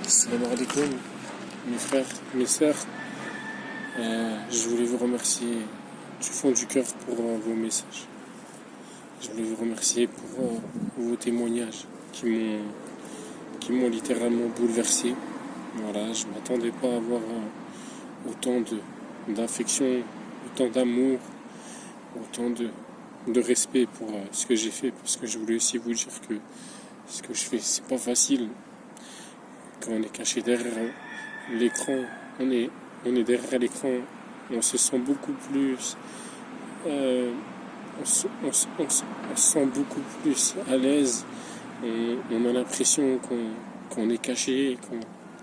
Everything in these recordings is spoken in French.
Salam alaikum, mes frères, mes sœurs. Je voulais vous remercier du fond du cœur pour vos messages. Je voulais vous remercier pour vos témoignages qui m'ont littéralement bouleversé. Voilà, je ne m'attendais pas à avoir autant d'affection, autant d'amour, autant de respect pour ce que j'ai fait, parce que je voulais aussi vous dire que ce que je fais, c'est pas facile. Quand on est caché derrière l'écran, on est derrière l'écran, on se sent beaucoup plus, on se sent beaucoup plus à l'aise. On a l'impression qu'on est caché,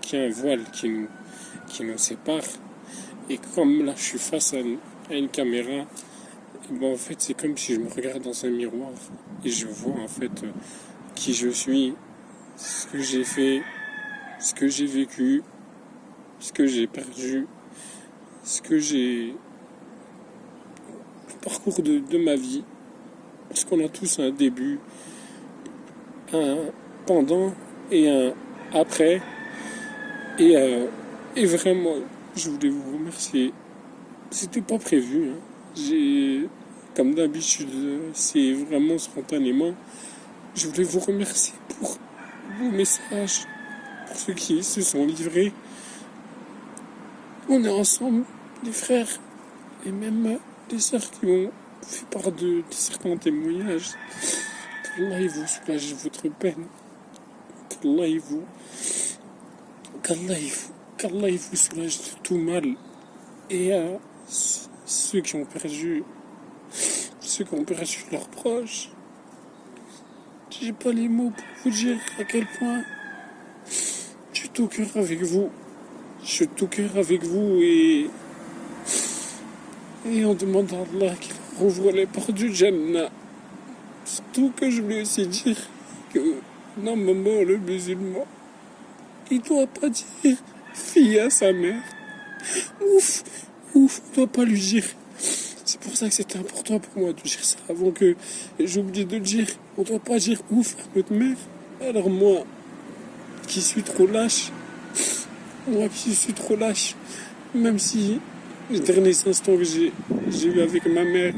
qu'il y a un voile qui nous sépare. Et comme là, je suis face à une caméra, en fait, c'est comme si je me regarde dans un miroir et je vois en fait qui je suis, ce que j'ai fait, ce que j'ai vécu, ce que j'ai perdu, le parcours de ma vie. Parce qu'on a tous un début, un pendant et un après. Et vraiment, je voulais vous remercier. C'était pas prévu, hein. Comme d'habitude, c'est vraiment spontanément. Je voulais vous remercier pour vos messages, pour ceux qui se sont livrés. On est ensemble, les frères, et même les sœurs qui ont fait part de certains témoignages. Qu'Allah il vous soulage votre peine. Qu'Allah il vous soulage de tout mal. Et ceux qui ont perdu leurs proches, j'ai pas les mots pour vous dire à quel point je suis tout cœur avec vous. Je suis tout cœur avec vous et on demande à Allah qu'il rouvre les portes du Jannah. Surtout que je voulais aussi dire que normalement le musulman, il doit pas dire fille à sa mère. Ouf, on doit pas lui dire. C'est pour ça que c'était important pour moi de dire ça avant que j'oublie de le dire. On doit pas dire ouf à notre mère. Alors moi, qui suis trop lâche, même si les derniers instants que j'ai eu avec ma mère,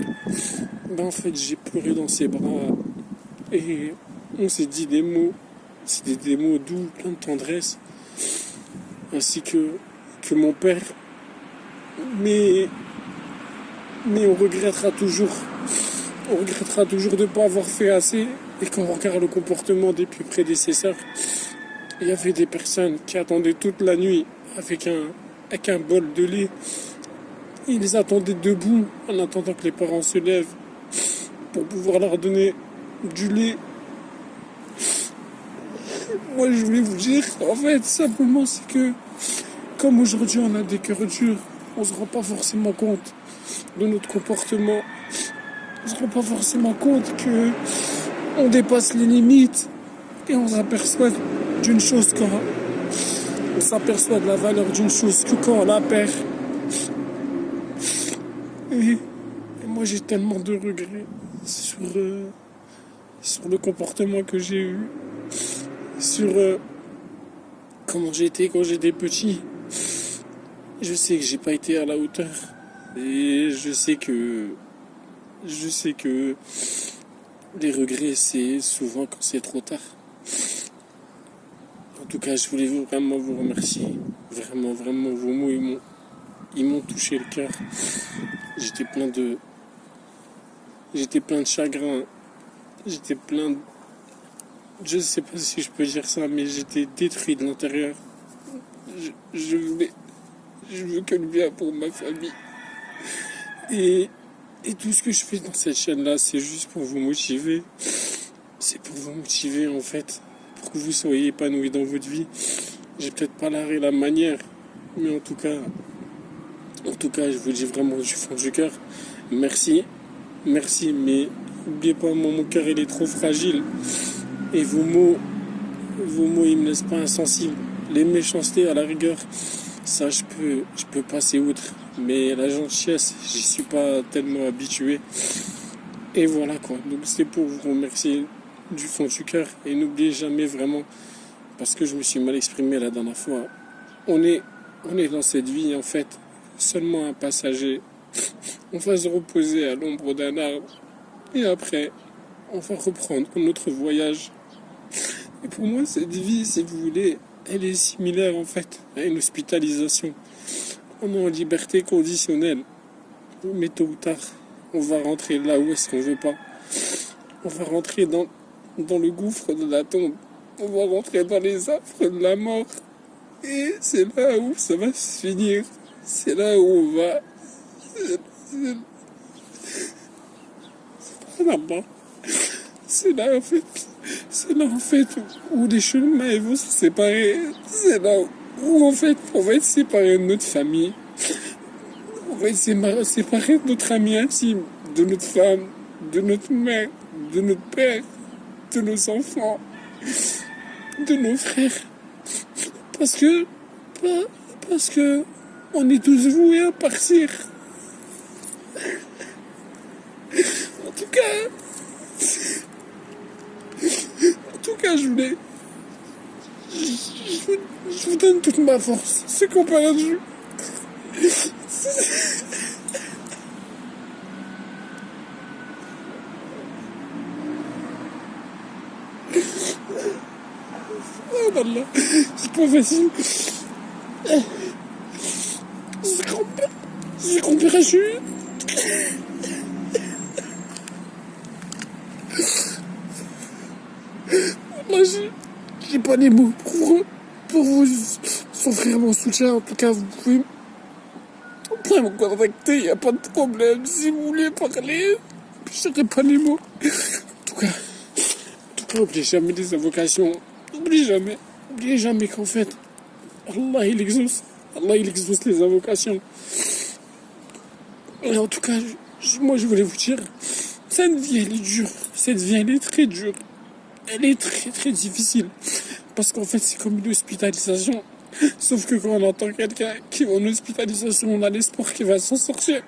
en fait j'ai pleuré dans ses bras et on s'est dit des mots, c'était des mots doux, plein de tendresse, ainsi que mon père. Mais on regrettera toujours de ne pas avoir fait assez. Et quand on regarde le comportement des plus prédécesseurs, il y avait des personnes qui attendaient toute la nuit avec un bol de lait. Ils les attendaient debout en attendant que les parents se lèvent pour pouvoir leur donner du lait. Moi, je voulais vous dire, en fait, simplement, c'est que comme aujourd'hui on a des cœurs durs, on ne se rend pas forcément compte de notre comportement. On ne se rend pas forcément compte que on dépasse les limites et on s'aperçoit d'une chose quand on s'aperçoit de la valeur d'une chose que quand on la perd. Et moi j'ai tellement de regrets sur le comportement que j'ai eu, sur comment j'étais quand j'étais petit. Je sais que j'ai pas été à la hauteur et je sais que les regrets c'est souvent quand c'est trop tard. En tout cas, je voulais vraiment vous remercier. Vraiment, vos mots ils m'ont touché le cœur. J'étais plein de chagrin. Je sais pas si je peux dire ça, mais j'étais détruit de l'intérieur. Je veux que le bien pour ma famille. Et tout ce que je fais dans cette chaîne-là, c'est juste pour vous motiver. C'est pour vous motiver, en fait, pour que vous soyez épanouis dans votre vie. J'ai peut-être pas l'art et la manière, mais en tout cas, je vous dis vraiment du fond du cœur, merci, mais n'oubliez pas, mon cœur, il est trop fragile. Et vos mots, ils me laissent pas insensible. Les méchancetés, à la rigueur, ça, je peux passer outre. Mais la gentillesse, j'y suis pas tellement habitué. Et voilà quoi. Donc c'est pour vous remercier du fond du cœur. Et n'oubliez jamais vraiment parce que je me suis mal exprimé la dernière fois. On est dans cette vie, en fait, seulement un passager. On va se reposer à l'ombre d'un arbre. Et après, on va reprendre notre voyage. Et pour moi, cette vie, si vous voulez, elle est similaire, en fait, à une hospitalisation. On est en liberté conditionnelle. Mais tôt ou tard, on va rentrer là où est-ce qu'on veut pas. On va rentrer dans le gouffre de la tombe. On va rentrer dans les affres de la mort. Et c'est là où ça va se finir. C'est là où on va... C'est pas là-bas. C'est là en fait où les chemins vont se séparer. C'est là où en fait on va être séparés de notre famille. On va être séparés de notre ami intime, de notre femme, de notre mère, de notre père, de nos enfants, de nos frères. Parce que on est tous voués à partir. En tout cas, je vous donne toute ma force. C'est qu'on perdu. Oh là, c'est pas facile. J'ai compris un jus. Moi, j'ai pas les mots pour vous offrir mon soutien. En tout cas, vous pouvez me contacter, il n'y a pas de problème. Si vous voulez parler, je n'aurai pas les mots. En tout cas, n'oubliez jamais les invocations. N'oubliez jamais qu'en fait, Allah il exauce les invocations. Et en tout cas, moi je voulais vous dire, cette vie elle est dure. Cette vie elle est très dure. Elle est très très difficile. Parce qu'en fait c'est comme une hospitalisation. Sauf que quand on entend quelqu'un qui est en hospitalisation, on a l'espoir qu'il va s'en sortir.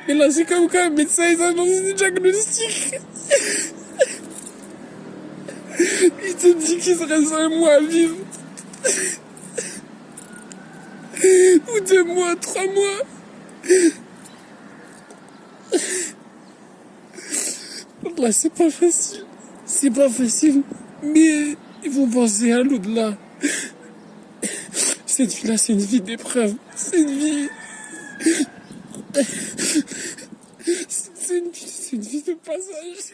Et là c'est comme quand un médecin il annonce des diagnostics. Il te dit qu'il te reste 1 mois à vivre. Ou 2 mois, 3 mois. Là, c'est pas facile. C'est pas facile. Mais il faut penser à l'au-delà. Cette vie-là, c'est une vie d'épreuve. C'est une vie... C'est une vie de passage.